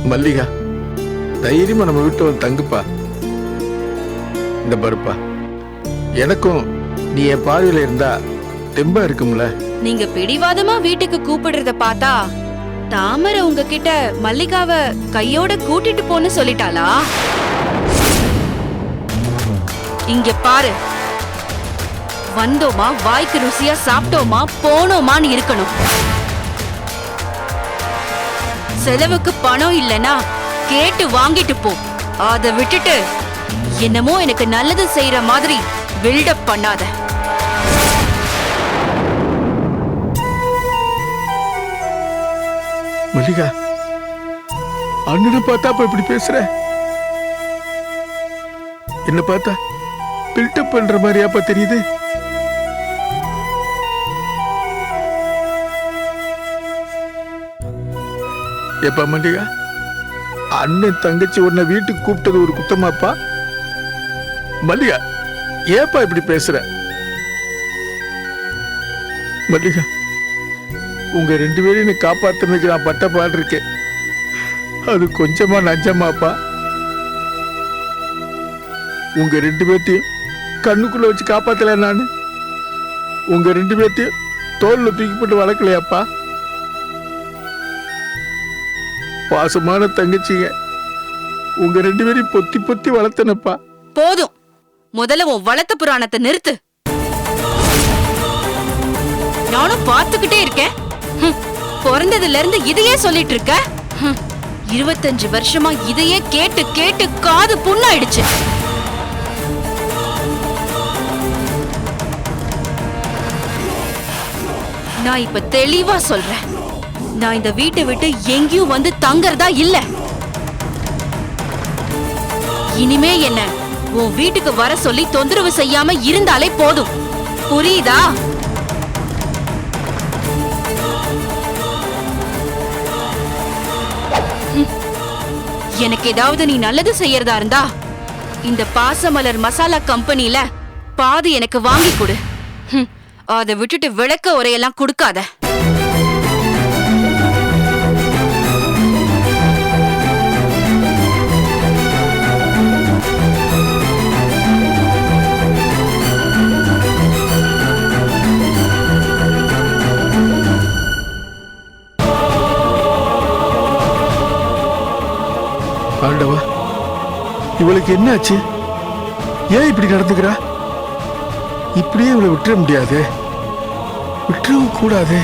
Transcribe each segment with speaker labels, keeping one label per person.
Speaker 1: மல்லிகா, தைரியமா நம்ம வீட்டு வந்து தங்குப்பா. இந்த பருப்பா, எனக்கும் நீ என் பார்வையில இருந்தா தெம்பா இருக்கும்ல.
Speaker 2: நீங்க பிடிவாதமா வீட்டுக்கு கூப்பிடுறத பார்த்தா தாமரை உங்ககிட்ட மல்லிகாவ கையோட கூட்டிட்டு போன்னு சொல்லிட்டாளா? இங்க பாரு, வந்தோமா வாய்க்கு ருசியா சாப்பிட்டோமா போனோமான்னு இருக்கணும். செலவுக்கு பணம் இல்லனா கேட்டு வாங்கிட்டு போ. அத விட்டுட்டு என்னமோ எனக்கு நல்லது செய்யற மாதிரி பில்டப் பண்ணாத.
Speaker 1: மல்லிகா, அண்ணனை பார்த்தா அப்ப இப்படி பேசுற? என்ன பார்த்தா பில்டப் பண்ற மாதிரியாப்பா தெரியுது? எப்பா மல்லிகா, அண்ணன் தங்கச்சி உன்னை வீட்டுக்கு கூப்பிட்டது ஒரு குத்தமாப்பா? மல்லிகா, ஏப்பா இப்படி பேசுற? மல்லிகா, உங்க 2 பேரையும் காப்பாத்துறதுக்கு நான் பட்ட பாடு இருக்கேன். அது கொஞ்சமா நஞ்சமாப்பா? உங்க 2 பேர்த்தையும் கண்ணுக்குள்ள வச்சு காப்பாத்தல நான்? உங்க 2 பேர்த்தையும் தோல்ல தூக்கி போட்டு வளர்க்கலையாப்பா? பாசமான தங்கச்சிங்க, உங்க 2 பேரையும் பொத்தி பொத்தி வளர்த்தனப்பா.
Speaker 2: போதும், முதல்ல உன் வளர்த்த புராணத்தை நிறுத்து. நானும் பார்த்துக்கிட்டே இருக்கேன். பிறந்ததுல இருந்து இதையே சொல்லிட்டு இருக்க. 25 வருஷமா இதையே கேட்டு கேட்டு காது புண்ணாயிடுச்சு. நான் இப்ப தெளிவா சொல்றேன், நான் இந்த வீட்டை விட்டு எங்கேயும் வந்து தங்கறதா இல்ல. இனிமே என்ன உன் வீட்டுக்கு வர சொல்லி தொந்தரவு செய்யாம இருந்தாலே போதும். புரியுதா? எனக்கு ஏதாவது நீ நல்லது செய்யறதா இருந்தா இந்த பாசமலர் மசாலா கம்பெனில பாதி எனக்கு வாங்கி கொடு. அதை விட்டுட்டு விளக்க உரையெல்லாம் கொடுக்காத.
Speaker 1: ஆண்டவா, இவளுக்கு என்ன ஆச்சு? ஏன் இப்படி நடந்துக்கிறா? இப்படியே இவளை விட்டுற முடியாது, விட்டுறவும் கூடாது.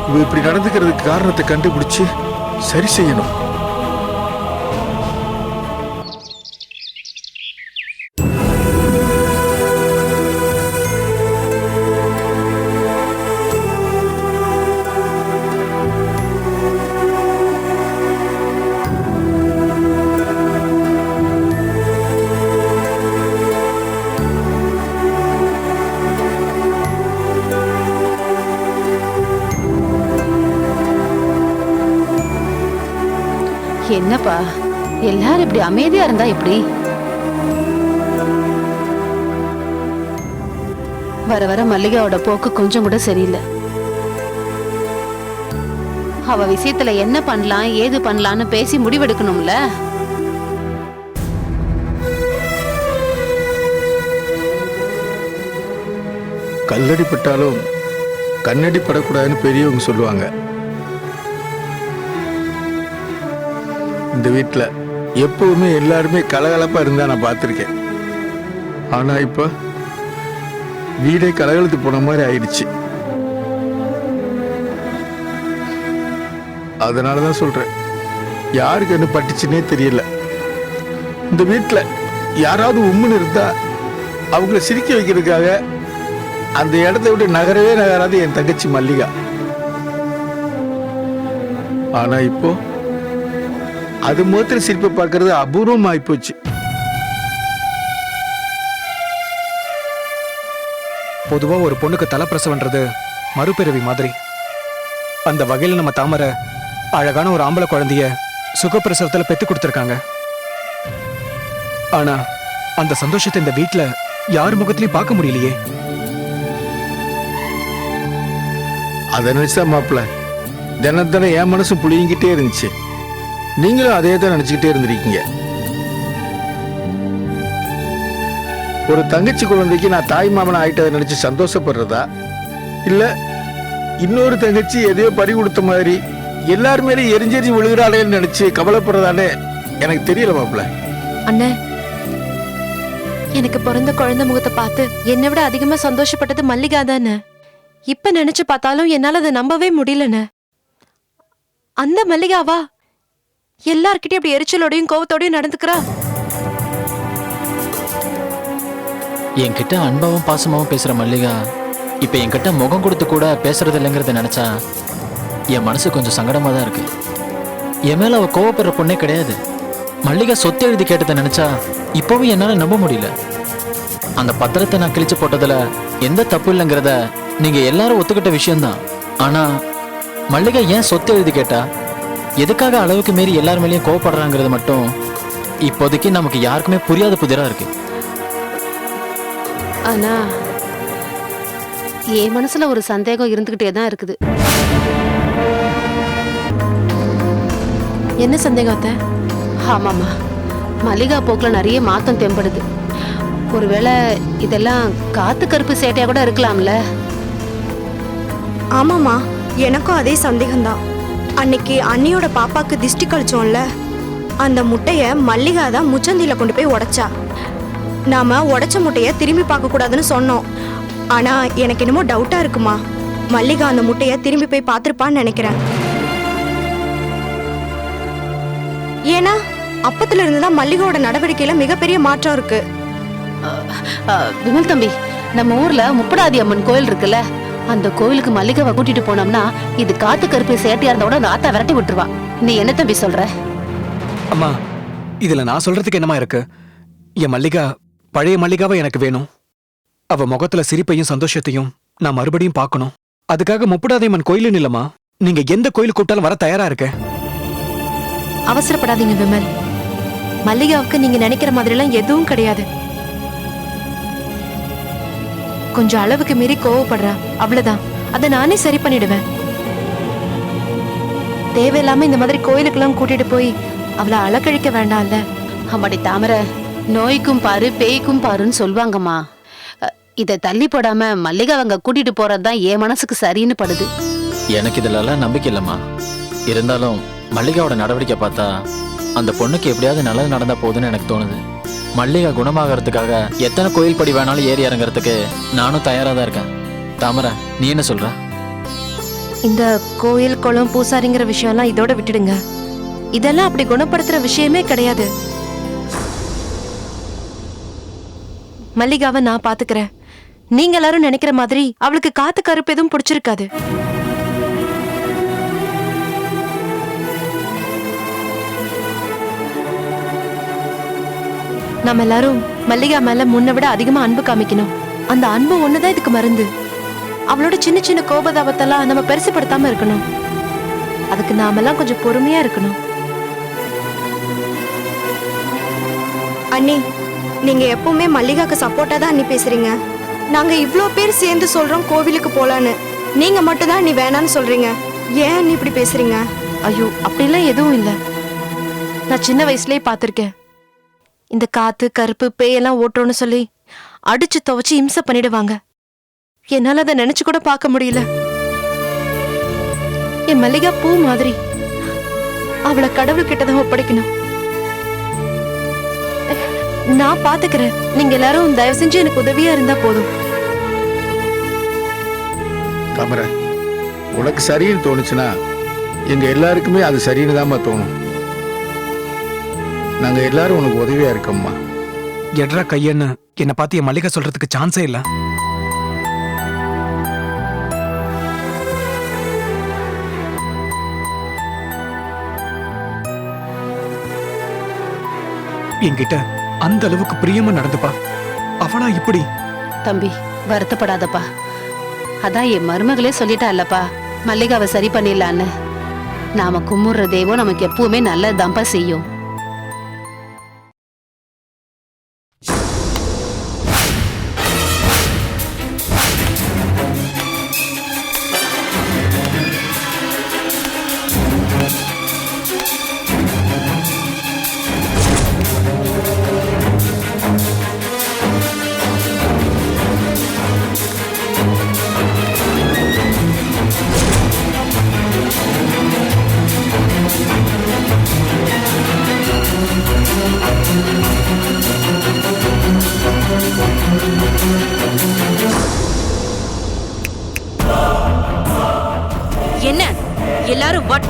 Speaker 1: இவ இப்படி நடந்துக்கிறதுக்கு காரணத்தை கண்டுபிடிச்சு சரி செய்யணும்.
Speaker 3: என்னப்பா எல்லாரும் இப்படி அமைதியா இருந்தா எப்படி? வர வர மல்லிகாவோட போக்கு கொஞ்சம் கூட சரியில்லை. அவ விஷயத்துல என்ன பண்ணலாம் ஏது பண்ணலான்னு பேசி முடிவெடுக்கணும்ல.
Speaker 1: கல்லடி பட்டாலும் கண்ணடி படக்கூடாதுன்னு பெரியவங்க சொல்லுவாங்க. இந்த வீட்டில் எப்பவுமே எல்லாருமே கலகலப்பா இருந்தா நான் பார்த்துருக்கேன். ஆனா இப்ப வீடே கலகலத்து போன மாதிரி ஆயிடுச்சு. அதனாலதான் சொல்றேன், யாருக்கு என்ன பட்டுச்சுன்னே தெரியல. இந்த வீட்டில் யாராவது உம்முன்னு இருந்தா அவங்கள சிரிக்க வைக்கிறதுக்காக அந்த இடத்த விட்டு நகரவே நகராது என் தங்கச்சி மல்லிகா. ஆனா இப்போ அது முகத்தில் சிரிப்பை பார்க்கறது அபூர்வம் ஆயிப்போச்சு.
Speaker 4: பொதுவா ஒரு பொண்ணுக்கு தலைப்பிரசவன்றது மறுபிறவி மாதிரி. அந்த வகையில் நம்ம தாமரை அழகான ஒரு ஆம்பளை குழந்தைய சுகப்பிரசவத்துல பெத்து கொடுத்துருக்காங்க. ஆனா அந்த சந்தோஷத்தை இந்த வீட்டுல யார் முகத்திலையும் பார்க்க முடியலையே.
Speaker 1: அதை நினைச்சா மாப்பிள்ள தினம் தினம் என் மனசும் புளிங்கிட்டே இருந்துச்சு. நீங்களும் அதே தான் நினைச்சுக்கிட்டே இருந்திருக்கீங்க. ஒரு தங்கச்சி குழந்தைக்கு நான் தாய் மாமன் ஆயிட்டதை நினைச்சு சந்தோஷப்படுறதா, இல்ல இன்னொரு தங்கச்சி எதையோ பறி கொடுத்த மாதிரி எல்லாரும் மேலே எரிஞ்செறிஞ்சு விழுகிறாளேன்னு நினைச்சு கவலைப்படுறதானே எனக்கு தெரியல மாப்பிள்ள.
Speaker 5: அண்ணே, எனக்கு பிறந்த குழந்தை முகத்தை பார்த்து என்னை விட அதிகமா சந்தோஷப்பட்டது மல்லிகா தானே. இப்ப நினைச்சு பார்த்தாலும் என்னால அதை நம்பவே முடியலண்ணே. அந்த மல்லிகாவா எல்லார்கிட்டயும் அப்படி எரிச்சலோடையும் கோவத்தோடையும் நடந்துக்கிறா?
Speaker 6: என்கிட்ட அன்பாவும் பாசமாவும் பேசுற மல்லிகா இப்ப என்கிட்ட முகம் கொடுத்து கூட பேசுறது இல்லைங்கிறத நினைச்சா என் மனசு கொஞ்சம் சங்கடமா தான் இருக்கு. என் மேல அவ கோவப்படுற பொண்ணே கிடையாது. மல்லிகா சொத்து எழுதி கேட்டதை நினைச்சா இப்பவும் என்னால நம்ப முடியல. அந்த பத்திரத்தை நான் கிழிச்சு போட்டதுல எந்த தப்பு இல்லைங்கிறத நீங்க எல்லாரும் ஒத்துக்கிட்ட விஷயம்தான். ஆனா மல்லிகா ஏன் சொத்து எழுதி கேட்டா, எதுக்காக அளவுக்கு மீறி எல்லார் மேலேயும் கோவப்படுறாங்கிறது மட்டும் இப்போதைக்கு நமக்கு யாருக்குமே புரியாத புதிரா இருக்கு.
Speaker 3: ஆனா என் மனசுல ஒரு சந்தேகம் இருந்துகிட்டே தான் இருக்குது.
Speaker 5: என்ன சந்தேகம் அத்தை?
Speaker 3: ஆமாமா, மல்லிகா போக்குல நிறைய மாத்தம் தென்படுது. ஒருவேளை இதெல்லாம் காத்து கருப்பு சேட்டையா கூட இருக்கலாம்ல.
Speaker 7: ஆமாம்மா, எனக்கும் அதே சந்தேகம்தான். அன்னைக்கு அண்ணியோட பாப்பாக்கு திஷ்டி கழிச்சோம்ல, அந்த முட்டைய மல்லிகா தான் முச்சந்தில கொண்டு போய் உடைச்சா. நாம உடைச்ச முட்டைய திரும்பி பார்க்க கூடாதுன்னு சொன்னோம். ஆனா எனக்கு என்னமோ டவுட்டா இருக்குமா, மல்லிகா அந்த முட்டைய திரும்பி போய் பார்த்திருப்பான்னு நினைக்கிறேன். ஏன்னா அப்பத்துல இருந்துதான் மல்லிகாவோட நடவடிக்கையில மிகப்பெரிய மாற்றம் இருக்கு.
Speaker 3: விமல் தம்பி, நம்ம ஊர்ல முப்படாதி அம்மன் கோயில் இருக்குல்ல, அந்த கோயிலுக்கு மல்லிகாவை கூட்டிட்டு போனோம்னா இது காத்து கருப்பு சேட்டையா இருந்தோட நாத்தா விரட்டி விட்டுருவா. நீ என்ன தம்பி சொல்ற?
Speaker 4: அம்மா, இதுல நான் சொல்றதுக்கு என்னமா இருக்கு? என் மல்லிகா பழைய மல்லிகாவை எனக்கு வேணும். அவ முகத்துல சிரிப்பையும் சந்தோஷத்தையும் நான் மறுபடியும் பார்க்கணும். அதுக்காக முப்படாதியம்மன் கோயிலுன்னு இல்லம்மா, நீங்க எந்த கோயில் கூப்பிட்டாலும் வர தயாரா இருக்கேன்.
Speaker 5: அவசரப்படாதீங்க விமல். மல்லிகாவுக்கு நீங்க நினைக்கிற மாதிரி எல்லாம் எதுவும் கிடையாது. கொஞ்சம் அளவுக்கு மீறி கோவப்படுறா, அவ்வளவுதான். அதை நானே சரி பண்ணிடுவேன். தேவையில்லாம இந்த மாதிரி கோயிலுக்கெல்லாம் கூட்டிட்டு போய் அவளை அலக்கழிக்க வேண்டாம்ல.
Speaker 3: அம்மாடி தாமரை, நோய்க்கும் பாரு பேய்க்கும் பாருன்னு சொல்லுவாங்கம்மா. இதை தள்ளி போடாம மல்லிகாவங்க கூட்டிட்டு போறதுதான் என் மனசுக்கு சரின்னு படுது.
Speaker 6: எனக்கு இதுலலாம் நம்பிக்கை இல்லைம்மா. இருந்தாலும் மல்லிகாவோட நடவடிக்கை பார்த்தா அந்த பொண்ணுக்கு எப்படியாவது நல்லது நடந்தா போகுதுன்னு எனக்கு தோணுது. மல்லிகா குணமாகறதுக்காக எத்தனை கோயில் படி வேணாலும் ஏறி இறங்குறதுக்கு நானும் தயாரா தான் இருக்கேன். தாமரை, நீ என்ன சொல்ற?
Speaker 5: இந்த கோயில் குளம் பூசாரிங்கிற விஷயம்லாம் இதோட விட்டுடுங்க. இதெல்லாம் அப்படி குணப்படுத்துற விஷயமே கிடையாது. மல்லிகாவை நான் பாத்துக்கிறேன். நீங்க எல்லாரும் நினைக்கிற மாதிரி அவளுக்கு காத்து கருப்பு எதுவும் பிடிச்சிருக்காது. நம்ம எல்லாரும் மல்லிகா மேல முன்ன விட அதிகமா அன்பு காமிக்கணும். அந்த அன்பு ஒண்ணுதான் இதுக்கு மருந்து. அவளோட சின்ன சின்ன கோபதாபத்தெல்லாம் நம்ம பெருசுப்படுத்தாம இருக்கணும். அதுக்கு நாமெல்லாம் கொஞ்சம் பொறுமையா இருக்கணும்.
Speaker 7: அண்ணி, நீங்க எப்பவுமே மல்லிகாக்கு சப்போர்ட்டா தான் அண்ணி பேசுறீங்க. நாங்க இவ்ளோ பேர் சேர்ந்து சொல்றோம் கோவிலுக்கு போலான்னு, நீங்க மட்டும் தான் நீ வேணான்னு சொல்றீங்க. ஏன் அண்ணி இப்படி பேசுறீங்க?
Speaker 5: ஐயோ, அப்படிலாம் எதுவும் இல்ல. நான் சின்ன வயசுலயே பாத்திருக்கேன். இந்த காத்து கருப்பு பேயெல்லாம் ஓட்டுறோன்னு சொல்லி அடிச்சு துவைச்சு இம்சை பண்ணிடுவாங்க. என்னால அதை நினைச்சு கூட பார்க்க முடியல. என் மல்லிகா பூ மாதிரி, அவளை கடவுள் கிட்டதான் ஒப்படைக்கணும். நான் பாத்துக்கிறேன். நீங்க எல்லாரும் தயவு செஞ்சு எனக்கு உதவியா இருந்தா போதும்.
Speaker 1: தாமரை, உனக்கு சரின்னு தோணுச்சுன்னா எங்க எல்லாருக்குமே அது சரின்னு தாம்மா தோணும். நாங்க எல்லாரும் உனக்கு உதவியா இருக்கோம்மா.
Speaker 4: எட்ரா கையன்னு என்னை பார்த்து என் மல்லிகா சொல்றதுக்கு சான்ஸே இல்ல. என்கிட்ட அந்த அளவுக்கு பிரியமா நடந்துப்பா. அவனா இப்படி?
Speaker 3: தம்பி, வருத்தப்படாதப்பா. அதான் என் மருமகளே சொல்லிட்டா இல்லப்பா, மல்லிகாவை சரி பண்ணிடலான்னு. நாம கும்பிடுற தெய்வம் நமக்கு எப்பவுமே நல்லதுதான்ப்பா செய்யும்.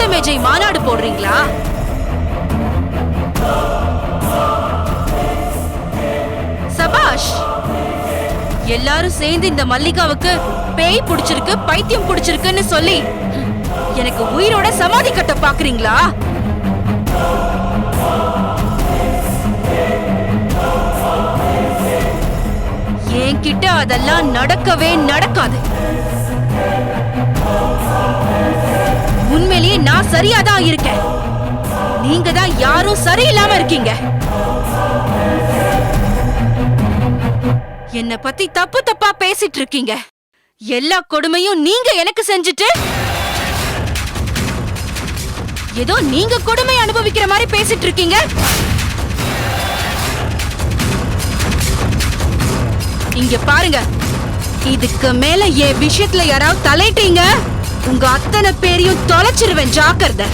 Speaker 2: ஓட்ட மேஜை மாநாடு போடுறீங்களா? சபாஷ்! எல்லாரும் சேர்ந்து இந்த மல்லிகாவுக்கு பேய் பிடிச்சிருக்கு, பைத்தியம் பிடிச்சிருக்குன்னு சொல்லி எனக்கு உயிரோட சமாதி கட்ட பாக்குறீங்களா? என்கிட்ட அதெல்லாம் நடக்கவே நடக்காது. உண்மையிலேயே நான் சரியாதான் இருக்கேன். நீங்க தான் யாரும் சரியில்லாம இருக்கீங்க. என்ன பத்தி தப்பு தப்பா பேசிட்டு இருக்கீங்க. எல்லா கொடுமையும் நீங்க எனக்கு செஞ்சுட்டு ஏதோ நீங்க கொடுமை அனுபவிக்கிற மாதிரி பேசிட்டு இருக்கீங்க. இங்க பாருங்க, இதுக்கு மேல என் விஷயத்துல யாராவது தலையிட்டீங்க, உங்க அத்தனை பேரையும் தொலைச்சிருவேன். ஜாக்கிரதை.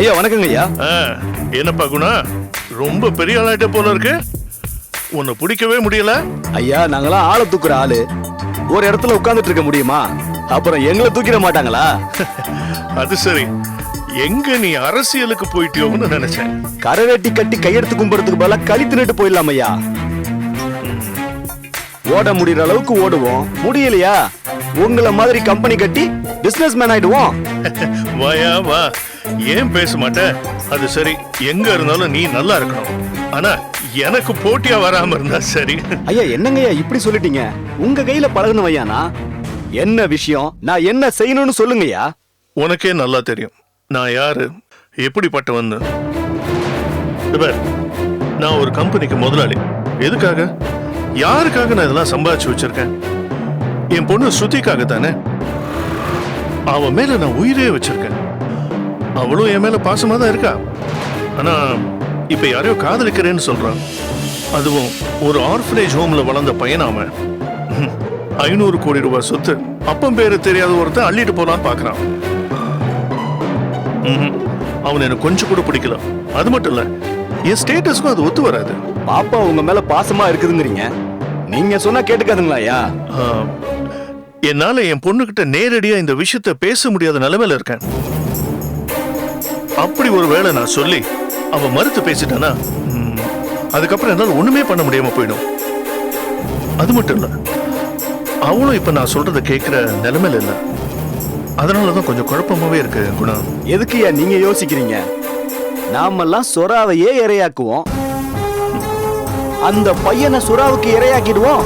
Speaker 8: ஐயா வணக்கங்க ஐயா.
Speaker 9: என்னப்பா குணா, ரொம்ப பெரிய ஆளாயிட்ட போல இருக்கு. உன்னை பிடிக்கவே முடியல.
Speaker 8: ஐயா நாங்களாம் ஆளை தூக்குற ஆளு, ஒரு இடத்துல உட்கார்ந்துட்டு இருக்க முடியுமா? அப்புறம் எங்களை தூக்கிட மாட்டாங்களா?
Speaker 9: அது சரி, எங்க நீ அரசியலுக்கு போயிட்டியோன்னு நினைச்சேன்.
Speaker 8: கரவேட்டி கட்டி கையெடுத்து கும்புறதுக்கு பதிலா கழித்து நிட்டு போயிடலாம் ஐயா. ஓட முடியற அளவுக்கு ஓடுவோம், முடியலையா உங்களை மாதிரி கம்பெனி கட்டி பிசினஸ் மேன் ஆயிடுவோம்.
Speaker 9: வாயா வா, ஏன் பேச மாட்ட? அது சரி, எங்க இருந்தாலும் நீ நல்லா இருக்கணும். ஆனா எனக்கு போட்டியா வராம இருந்தா சரி.
Speaker 8: ஐயா என்னங்க ஐயா இப்படி சொல்லிட்டீங்க? உங்க கையில பழகணும் ஐயானா. என்ன விஷயம், நான் என்ன செய்யணும்னு சொல்லுங்கய்யா.
Speaker 9: உனக்கே நல்லா தெரியும் நான் யாரு, எப்படிப்பட்டவன்னு. நான் ஒரு கம்பெனிக்கு முதலாளி. எதுக்காக, யாருக்காக நான் இதெல்லாம் சம்பாதிச்சு வச்சிருக்கேன்? என் பொண்ணு ஸ்ருதிக்காக தானே. அவன் மேல நான் உயிரே வச்சிருக்கேன். அவளும் என் மேல பாசமா தான் இருக்கா. ஆனா இப்ப யாரையோ காதலிக்கிறேன்னு சொல்றான். அதுவும் ஒரு ஆர்ஃபனேஜ் ஹோம்ல வளர்ந்த பையன். அவன் 500 கோடி ரூபாய் சொத்து அப்பம் பேரு தெரியாத ஒருத்தன் அள்ளிட்டு போலான்னு பாக்குறான். அவன் எனக்கு கொஞ்சம் கூட பிடிக்கல. அது மட்டும் இல்ல, என் ஸ்டேட்டஸ்க்கும் அது ஒத்து வராது.
Speaker 8: பாப்பா உங்க மேல பாசமா இருக்குதுங்கிறீங்க, நீங்க சொன்னா கேட்டுக்காதுங்களா ஐயா?
Speaker 9: என்னால என் பொண்ணுகிட்ட நேரடியா இந்த விஷயத்த பேச முடியாத நிலைமையில இருக்கேன். அப்படி ஒரு வேளை நான் சொல்லி அவ மறுத்து பேசிட்டானா, அதுக்கப்புறம் என்னால ஒண்ணுமே பண்ண முடியாம போயிடும். அது மட்டும் இல்ல, அவளும் இப்ப நான் சொல்றத கேட்கிற நிலைமையில இல்ல. அதனாலதான் கொஞ்சம் குழப்பமாவே இருக்கு குணா.
Speaker 8: எதுக்குயா நீங்க யோசிக்கிறீங்க? நாமெல்லாம் சுறாவையே இரையாக்குவோம், அந்த பையனை சுறாவுக்கு இரையாக்கிடுவோம்.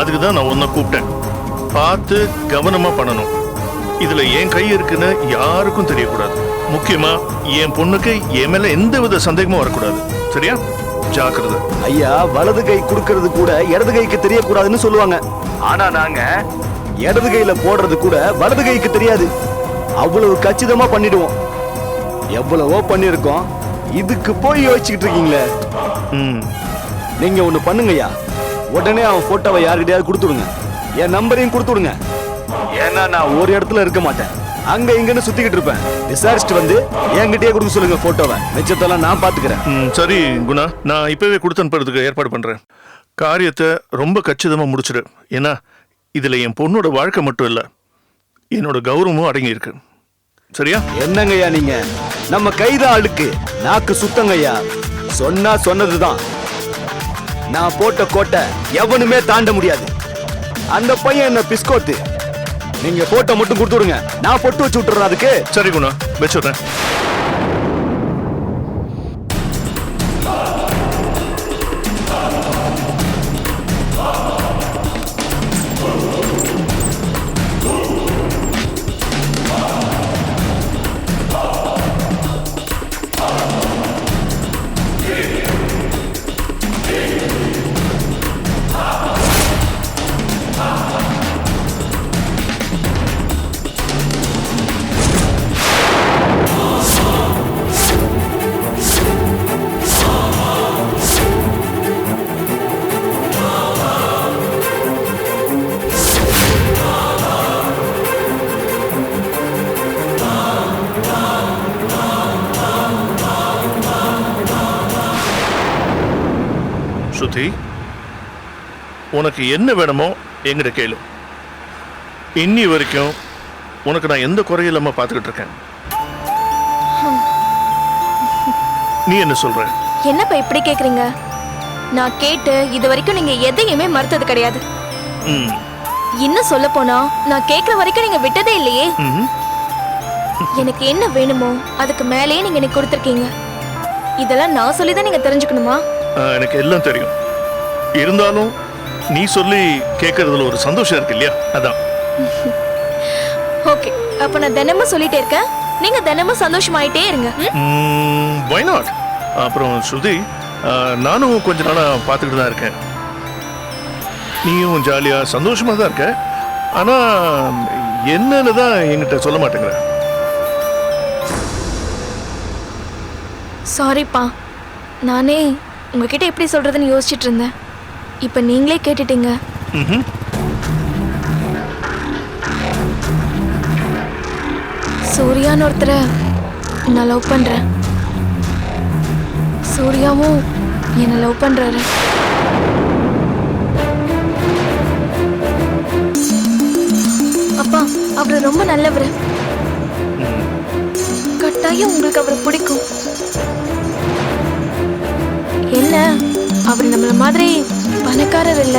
Speaker 9: அதுக்குதான் நான் உன்னை கூப்பிட்டேன். பார்த்து கவனமா பண்ணணும். இதுல என் கை இருக்குன்னு யாருக்கும் தெரியக்கூடாது. முக்கியமா என் பொண்ணுக்கு என் மேல எந்த வித சந்தேகமும் வரக்கூடாது. சரியா? ஜாக்கிரதை.
Speaker 8: ஐயா வலது கை கொடுக்கறது கூட இடது கைக்கு தெரியக்கூடாதுன்னு சொல்லுவாங்க. ஆனா நாங்க இடது கையில போடுறது கூட வலது கைக்கு தெரியாது. அவ்வளவு கச்சிதமா பண்ணிடுவோம். எவ்வளவோ பண்ணிருக்கோம், இதுக்கு போய் யோசிச்சுக்கிட்டு இருக்கீங்களே. நீங்க ஒண்ணு பண்ணுங்கய்யா, உடனே அவன் போட்டோவை யாருக்கிட்டையாவது கொடுத்துடுங்க. என் நம்பரையும் கொடுத்துடுங்க. ஏன்னா நான் ஒரு இடத்துல இருக்க மாட்டேன், அங்க இங்கன்னு சுத்திக்கிட்டு இருப்பேன். விசாரிச்சுட்டு வந்து என்கிட்டயே கொடுக்க சொல்லுங்க போட்டோவை. மிச்சத்தெல்லாம் நான் பாத்துக்கிறேன்.
Speaker 9: சரி குணா, நான் இப்பவே கொடுத்து அனுப்புறதுக்கு ஏற்பாடு பண்றேன். காரியத்தை ரொம்ப கச்சிதமா முடிச்சிடு. ஏன்னா இதுல என் பொண்ணோட வாழ்க்கை மட்டும் இல்ல, என்னோட கௌரவமும் அடங்கி இருக்கு. சரியா?
Speaker 8: என்னங்கய்யா நீங்க, நம்ம கைதான் அழுக்கு, நாக்கு சுத்தங்கய்யா. சொன்னா சொன்னதுதான். நான் போட்ட கோட்டை எவனுமே தாண்ட முடியாது. அந்த பையன் என்ன பிஸ்கோத்து. நீங்க போட்டோ மட்டும் கொடுத்து விடுங்க, நான் பொட்டு வச்சு விட்டுறேன். அதுக்கு
Speaker 9: சரி குணா, வச்சுடுறேன். ஸ்ருதி, உனக்கு என்ன வேணுமோ என்கிட்ட கேளு. இன்னி வரைக்கும் உனக்கு நான் எந்த குறையும் இல்லாம பார்த்துக்கிட்டு இருக்கேன். நீ என்ன சொல்ற?
Speaker 7: என்னப்பா இப்படி கேக்குறீங்க? நான் கேட்டு இது வரைக்கும் நீங்க எதையுமே மறுத்தது கிடையாது.
Speaker 9: ம்,
Speaker 7: இன்னும் சொல்ல போனா நான் கேக்குற வரைக்கும் நீங்க விட்டதே இல்லையே.
Speaker 9: ம்.
Speaker 7: எனக்கு என்ன வேணுமோ அதுக்கு மேலேயே நீங்க எனக்கு கொடுத்துருக்கீங்க. இதெல்லாம் நான் சொல்லிதான் நீங்க தெரிஞ்சுக்கணுமா?
Speaker 9: எனக்கு எல்லாம் தெரியும். இருந்தாலும் நீ சொல்லி கேட்கறதுல ஒரு சந்தோஷம் இருக்கு இல்லையா, அதான்.
Speaker 7: ஓகே, அப்ப நான் தினமும் சொல்லிட்டே இருக்கேன், நீங்க தினமும் சந்தோஷமாயிட்டே இருங்க.
Speaker 9: Why not? அப்புறம் ஸ்ருதி, நானும் கொஞ்ச நாளா பார்த்துக்கிட்டு தான் இருக்கேன். நீயும் ஜாலியா சந்தோஷமா தான் இருக்க. ஆனா என்னன்னு தான் என்கிட்ட சொல்ல மாட்டேங்கிற.
Speaker 7: சாரிப்பா, நானே உங்ககிட்ட எப்படி சொல்றதுன்னு யோசிச்சுட்டு இருந்தேன். இப்ப நீங்களே கேட்டுட்டீங்க.
Speaker 9: ம்ஹும்.
Speaker 7: சூர்யான்னு ஒருத்தரை நான் லவ் பண்றேன். சூர்யாவும் என்னை லவ் பண்றாரு. அப்பா, அவரு ரொம்ப நல்லவர். கட்டாயம் உங்களுக்கு அவரை பிடிக்கும். என்ன, அவர் நம்மள மாதிரி பணக்காரர் இல்ல,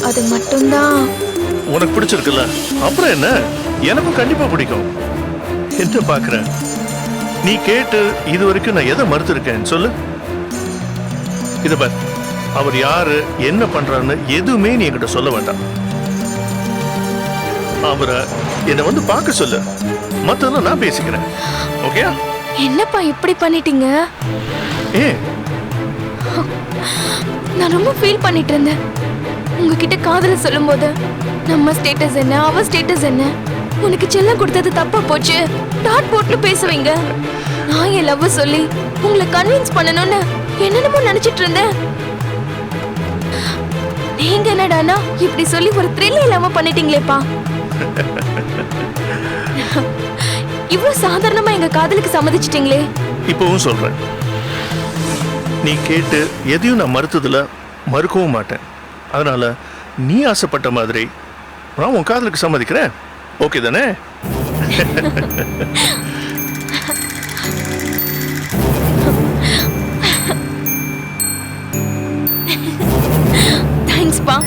Speaker 7: அது மட்டும்தான்.
Speaker 9: உனக்கு பிடிச்சிருக்குல்ல, அப்புறம் என்ன, எனக்கும் கண்டிப்பா பிடிக்கும். என்ன பாக்குற? நீ கேட்டு இது வரைக்கும் நான் எதை மறுத்திருக்கேன் சொல்லு. இத பார், அவர் யாரு என்ன பண்றாருன்னு எதுவுமே நீ என்கிட்ட சொல்ல வேண்டாம். அவரை என்னை வந்து பார்க்க சொல்லு, மத்ததெல்லாம் நான் பேசிக்கிறேன். ஓகே?
Speaker 7: என்னப்பா இப்படி பண்ணிட்டீங்க?
Speaker 9: ஏ,
Speaker 7: நான் ரொம்ப ஃபீல் பண்ணிட்டு இருந்தேன். உங்ககிட்ட காதல சொல்லும்போது நம்ம ஸ்டேட்டஸ் என்ன, அவ ஸ்டேட்டஸ் என்ன, உனக்கு செல்லம் கொடுத்தது தப்பா போச்சு, டாட் போட்டு பேசுவீங்க. நான் என் லவ் சொல்லி உங்களை கன்வின்ஸ் பண்ணணும்னு என்னென்னமோ நினைச்சிட்டு இருந்தேன். நீங்க என்னடானா இப்படி சொல்லி ஒரு த்ரில் இல்லாம பண்ணிட்டீங்களேப்பா. இவ்வளவு சாதாரணமா எங்க காதலுக்கு சம்மதிச்சிட்டீங்களே.
Speaker 9: இப்பவும் சொல்றேன், நீ கேட்டு எதையும் நான் மறுத்ததுல மறுக்கவும் மாட்டேன். அதனால நீ ஆசைப்பட்ட மாதிரி நான் உன் காதலுக்கு சம்மதிக்கிறேன். ஓகே தானே?
Speaker 7: தேங்க்ஸ்பா.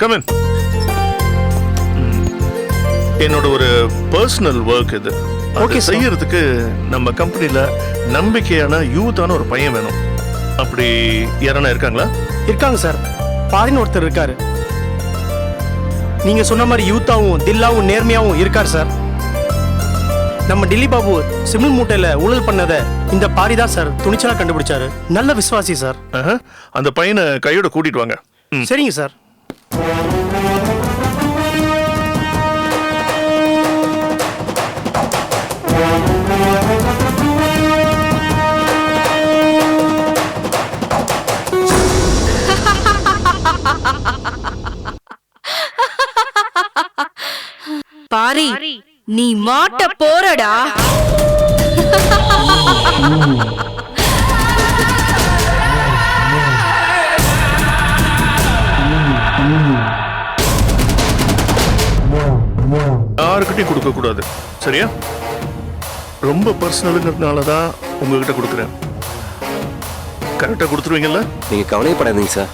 Speaker 9: Come in. என்னோட ஒரு பர்சனல் ஒர்க் இது. ஓகே, செய்யறதுக்கு நம்ம கம்பெனில நம்பிக்கையான யூத்தான ஒரு பையன் வேணும். அப்படி யாரா இருக்காங்களா?
Speaker 10: இருக்காங்க சார். பாரின் ஒருத்தர் இருக்காரு. நீங்க சொன்ன மாதிரி யூத்தாவும் தில்லாவும் நேர்மையாவும் இருக்கார் சார். நம்ம டில்லி பாபு சிமெண்ட் மூட்டையில ஊழல் பண்ணத இந்த பாரி தான் சார் துணிச்சலா கண்டுபிடிச்சாரு. நல்ல விசுவாசி சார்.
Speaker 9: அந்த பையனை கையோட கூட்டிட்டு வாங்க.
Speaker 10: சரிங்க சார்.
Speaker 2: பாரி நீ மாட்ட போறடா.
Speaker 9: யாருக்கிட்டையும் கொடுக்க கூடாது, சரியா? ரொம்ப பர்சனலுங்கிறதுனால தான் உங்ககிட்ட கொடுக்குறேன். கரெக்டா கொடுத்துருவீங்கல்ல?
Speaker 11: நீங்க கவலைப்படாதீங்க சார்.